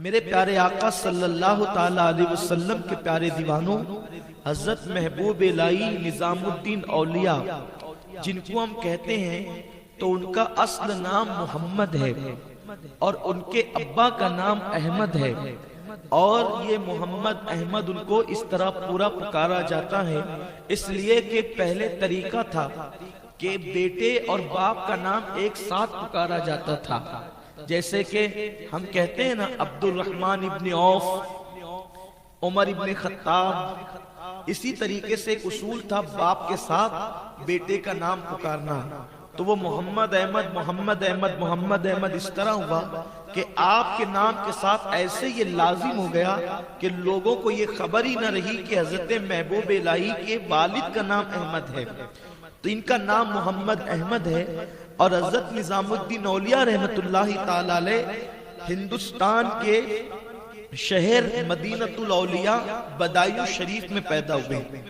میرے پیارے آقا صلی اللہ تعالی علیہ وسلم کے پیارے دیوانوں، حضرت محبوب الہی نظام الدین اولیاء جن کو ہم کہتے ہیں تو ان کا اصل نام محمد ہے اور ان کے ابا کا نام احمد ہے، اور یہ محمد احمد ان کو اس طرح پورا پکارا جاتا ہے اس لیے کہ پہلے طریقہ تھا کہ بیٹے اور باپ کا نام ایک ساتھ پکارا جاتا تھا، جیسے کہ ہم کہتے ہیں نا عبد الرحمن ابن عوف، عمر ابن خطاب، اسی طریقے سے ایک اصول تھا باپ کے ساتھ بیٹے کا نام پکارنا، تو وہ محمد احمد محمد احمد محمد احمد اس طرح ہوا کہ آپ کے نام کے ساتھ ایسے یہ لازم ہو گیا کہ لوگوں کو یہ خبر ہی نہ رہی کہ حضرت محبوب الہی کے والد کا نام احمد ہے، تو ان کا نام محمد احمد ہے۔ اور حضرت نظام الدین اولیاء رحمت اللہ تعالی علیہ ہندوستان کے شہر مدینۃ الاولیاء بدایوں شریف میں پیدا ہوئے۔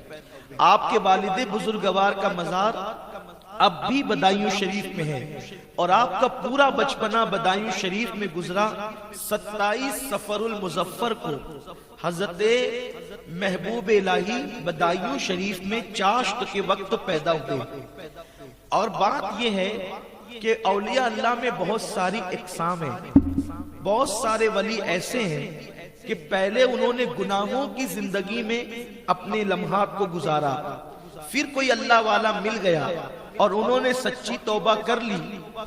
آپ کے والد بزرگوار کا مزار اب بھی بدایوں شریف میں ہے، اور آپ کا پورا بچپنا بدایوں شریف میں گزرا۔ 27 صفر المظفر کو حضرت محبوب الہی بدایوں شریف میں چاشت کے وقت پیدا ہوئے۔ اور بات یہ ہے کہ اولیاء اللہ میں بہت ساری اقسام ہیں، بہت سارے ولی ایسے ہیں کہ پہلے انہوں نے گناہوں کی زندگی میں اپنے لمحات کو گزارا، پھر کوئی اللہ والا مل گیا اور انہوں نے سچی توبہ کر لی،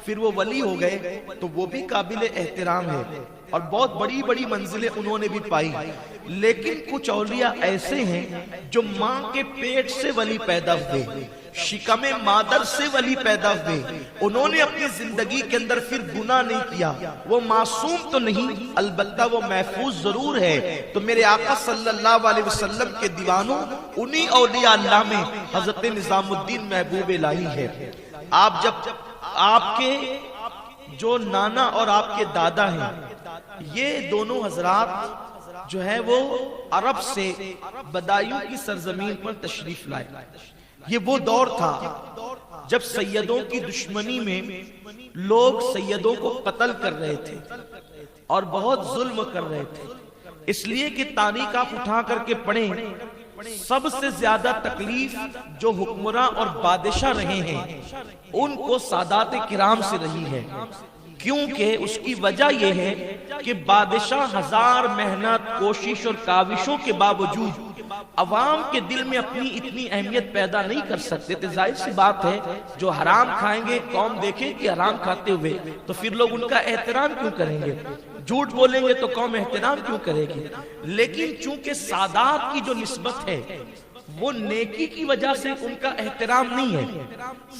پھر وہ ولی ہو گئے، تو وہ بھی قابل احترام ہے اور بہت بڑی بڑی منزلیں انہوں نے بھی پائی۔ لیکن کچھ اولیاء ایسے ہیں جو ماں کے پیٹ سے ولی پیدا ہوئے، شکم مادر سے ولی پیدا ہوئے، انہوں نے اپنی زندگی کے اندر پھر گناہ نہیں کیا، وہ معصوم تو نہیں البتہ وہ محفوظ ضرور ہے۔ تو میرے آقا صلی اللہ علیہ وسلم کے دیوانوں، انہی اولیاء اللہ میں حضرت نظام الدین محبوب الہی ہے۔ آپ کے جو نانا اور آپ کے دادا ہیں، یہ دونوں حضرات جو ہے وہ عرب سے بدایوں کی سرزمین پر تشریف لائے۔ یہ وہ دور تھا جب سیدوں کی دشمنی میں لوگ سیدوں کو قتل کر رہے تھے اور بہت ظلم کر رہے تھے، اس لیے کہ تاریخ آپ اٹھا کر کے پڑھیں، سب سے زیادہ تکلیف جو حکمراں اور بادشاہ رہے ہیں ان کو سادات کرام سے رہی ہے، کیونکہ اس کی وجہ یہ ہے کہ بادشاہ ہزار محنت کوشش اور کاوشوں کے باوجود عوام کے دل میں اپنی اتنی اہمیت پیدا نہیں کر سکتے تھے۔ ظاہر سی بات ہے جو حرام کھائیں گے قوم دیکھے کہ حرام کھاتے ہوئے تو پھر لوگ ان کا احترام کیوں کریں گے، جھوٹ بولیں گے تو قوم احترام کیوں کرے گی۔ لیکن چونکہ سادات کی جو نسبت ہے وہ نیکی کی وجہ سے ان کا احترام نہیں ہے،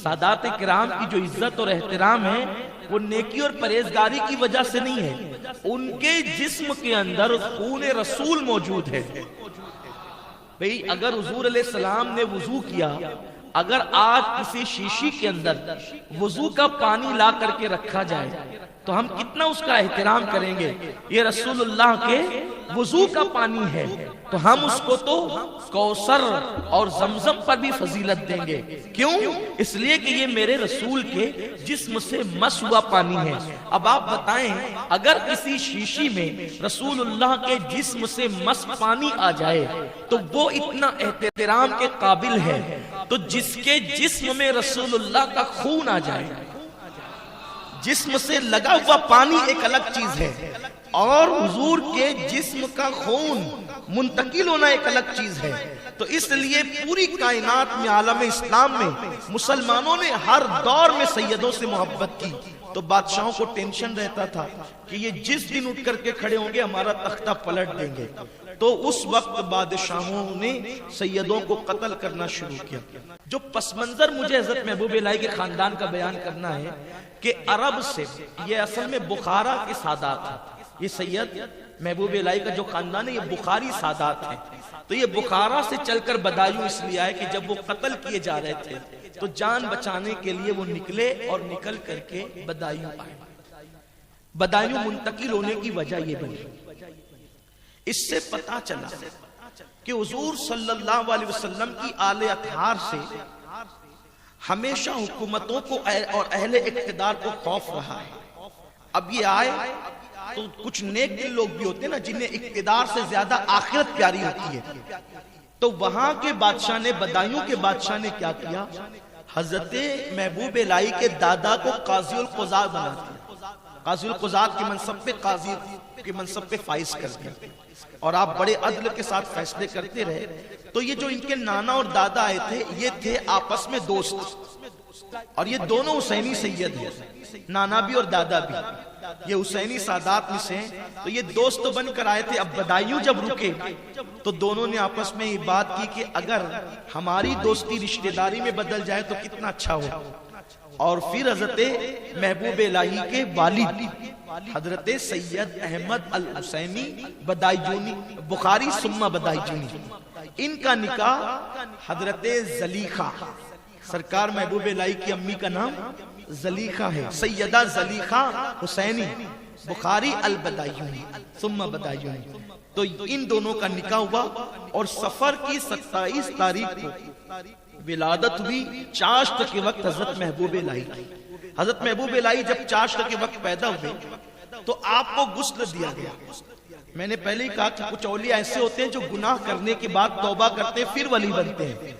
سادات کرام کی جو عزت اور احترام ہے وہ نیکی اور پرہیزگاری کی وجہ سے نہیں ہے، ان کے جسم کے اندر خون رسول موجود ہے۔ بھئی اگر حضور علیہ السلام نے وضو کیا، اگر آج کسی شیشی کے اندر وضو کا پانی لا کر کے رکھا جائے تو ہم کتنا اس کا احترام کریں گے، یہ رسول اللہ کے وضو کا پانی ہے تو ہم اس کو تو کوثر اور زمزم پر بھی فضیلت دیں گے، کیوں؟ اس لیے کہ یہ میرے رسول کے جسم سے مس ہوا پانی ہے۔ اب آپ بتائیں اگر کسی شیشی میں رسول اللہ کے جسم سے مس پانی آ جائے تو وہ اتنا احترام کے قابل ہے، تو جس کے جسم میں رسول اللہ کا خون آ جائے، جسم سے لگا ہوا پانی ایک الگ چیز ہے اور حضور کے جسم کا خون منتقل ہونا ایک الگ چیز ہے۔ تو اس لیے پوری کائنات میں عالم اسلام میں مسلمانوں نے ہر دور میں سیدوں سے محبت کی، تو بادشاہوں کو ٹینشن رہتا تھا کہ یہ جس دن اٹھ کر کے کھڑے ہوں گے ہمارا تختہ پلٹ دیں گے، تو اس وقت بادشاہوں نے سیدوں کو قتل کرنا شروع کیا۔ جو پس منظر مجھے حضرت محبوب الہی کے خاندان کا بیان کرنا ہے کہ عرب سے، یہ اصل میں بخارا کے سادات ہیں، یہ سید محبوب الہی کا جو خاندان ہے یہ بخاری سادات ہیں، تو یہ بخارا سے چل کر بدایوں اس لیے آئے کہ جب وہ قتل کیے جا رہے تھے تو جان بچانے کے لیے وہ نکلے اور نکل کر کے بدایوں آئے۔ بدایوں منتقل ہونے کی وجہ یہ بنی، اس سے پتا چلا کہ حضور صلی اللہ علیہ وسلم کی آل اطہار سے ہمیشہ حکومتوں کو اور اہل اقتدار کو خوف رہا ہے۔ اب یہ آئے تو کچھ نیک دل لوگ بھی ہوتے ہیں نا جنہیں اقتدار سے زیادہ آخرت پیاری ہوتی ہے، تو وہاں کے بادشاہ نے، بدایوں کے بادشاہ نے کیا کیا، حضرت محبوب الہی کے دادا کو قاضی القضات بنا دیا، قاضی القضات کے منصب پہ، قاضی کے منصب پہ فائز کر دیا، اور آپ بڑے عدل کے ساتھ فیصلے کرتے رہے۔ تو یہ جو ان کے نانا اور دادا آئے تھے، یہ تھے آپس میں دوست، اور یہ دونوں حسینی سید ہیں، نانا بھی اور دادا بھی، یہ حسینی سادات میں سے ہیں۔ تو یہ دوست بن کر آئے تھے۔ اب بدایوں جب رکے تو دونوں نے آپس میں یہ بات کی کہ اگر ہماری دوستی رشتہ داری میں بدل جائے تو کتنا اچھا ہو۔ اور پھر حضرت محبوب الہی کے والد حضرت سید احمد الحسینی بدایجونی، بخاری ثم بدایجونی، ان کا نکاح حضرت زلیخا، سرکار محبوب الہی کی امی کا نام زلیخا ہے، سیدہ زلیخا حسینی بخاری البدایونی ثم بدایونی، تو ان دونوں کا نکاح ہوا، اور سفر کی 27 تاریخ کو ولادت ہوئی، چاشت کے وقت حضرت محبوب الہی کی۔ حضرت محبوب الہی جب چاشت کے وقت پیدا ہوئے تو آپ کو غسل دیا گیا۔ میں نے پہلے ہی کہا کہ کچھ اولیاء ایسے ہوتے ہیں جو گناہ کرنے کے بعد توبہ کرتے ہیں پھر ولی بنتے ہیں،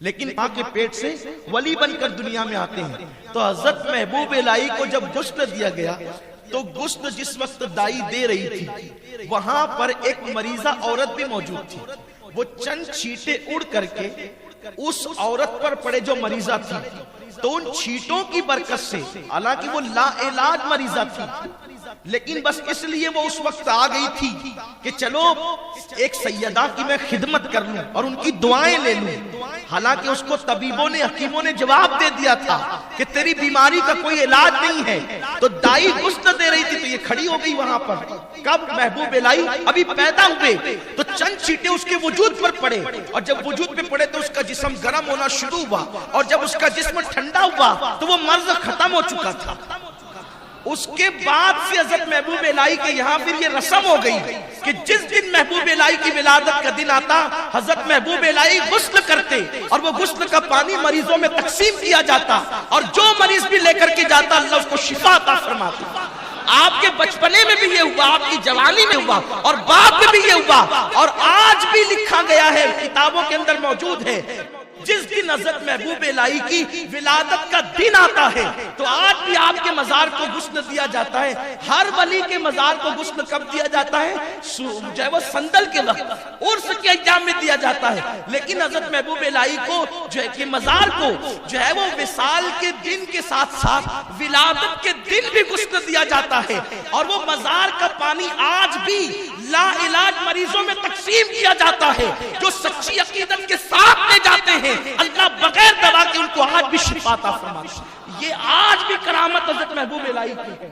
لیکن ماں کے پیٹ سے ولی بن کر دنیا میں آتے ہیں۔ تو حضرت محبوب الہی کو جب غسل دیا گیا تو غسل جس وقت دائی دے رہی تھی، وہاں پر ایک مریضہ عورت بھی موجود تھی۔ وہ چند چھینٹے اڑ کر کے اس عورت پر پڑے جو مریضہ تھی، تو ان چھینٹوں کی برکت سے، حالانکہ وہ لا علاج مریضہ تھی، لیکن بس اس لیے وہ اس وقت آ گئی تھی کہ چلو ایک سیدہ کی میں خدمت کر لوں اور ان کی دعائیں لے لوں۔ حالانکہ اس کو طبیبوں نے، حکیموں نے جواب دے دیا تھا کہ تیری بیماری کا کوئی علاج نہیں ہے۔ تو دائی غسل دے رہی تھی تو یہ کھڑی ہو گئی وہاں پر۔ کب محبوب الہی ابھی پیدا ہوئے تو چند چھینٹے اس کے وجود پر پڑے، اور جب وجود پہ پڑے تو اس کا جسم گرم ہونا شروع ہوا، اور جب اس کا جسم ٹھنڈا ہوا تو وہ مرض ختم ہو چکا تھا۔ اس کے بعد سے حضرت محبوب الہی کے یہاں پھر یہ رسم ہو گئی کہ جس دن محبوب الہی کی ولادت کا دن آتا، حضرت محبوب الہی غسل کرتے، اور وہ غسل کا پانی مریضوں میں تقسیم کیا جاتا، اور جو مریض بھی لے کر کے جاتا اللہ اس کو شفا عطا فرماتا۔ آپ کے بچپنے میں بھی یہ ہوا، آپ کی جوانی میں ہوا، اور بعد میں بھی یہ ہوا، اور آج بھی لکھا گیا ہے، کتابوں کے اندر موجود ہے، جس دن حضرت محبوب الہی کی ولادت کا دن آتا ہے تو آج بھی آپ کے مزار کو غسل دیا جاتا ہے۔ ہر ولی کے مزار کو غسل کب دیا جاتا ہے؟ جو ہے وہ سندل کے وقت، عرس کے ایام میں دیا جاتا ہے، لیکن حضرت محبوب الہی کو جو ہے کہ مزار کو جو ہے وہ وصال کے دن کے ساتھ ساتھ ولادت کے دن بھی غسل دیا جاتا ہے، اور وہ مزار کا پانی آج بھی لا علاج مریضوں میں تقسیم کیا جاتا ہے۔ جو سچی عقیدت کے ساتھ لے جاتے ہیں اللہ بغیر دوا کے ان کو آج بھی شفا عطا فرماتا ہے۔ یہ آج بھی کرامت حضرت محبوب الہی کی ہے۔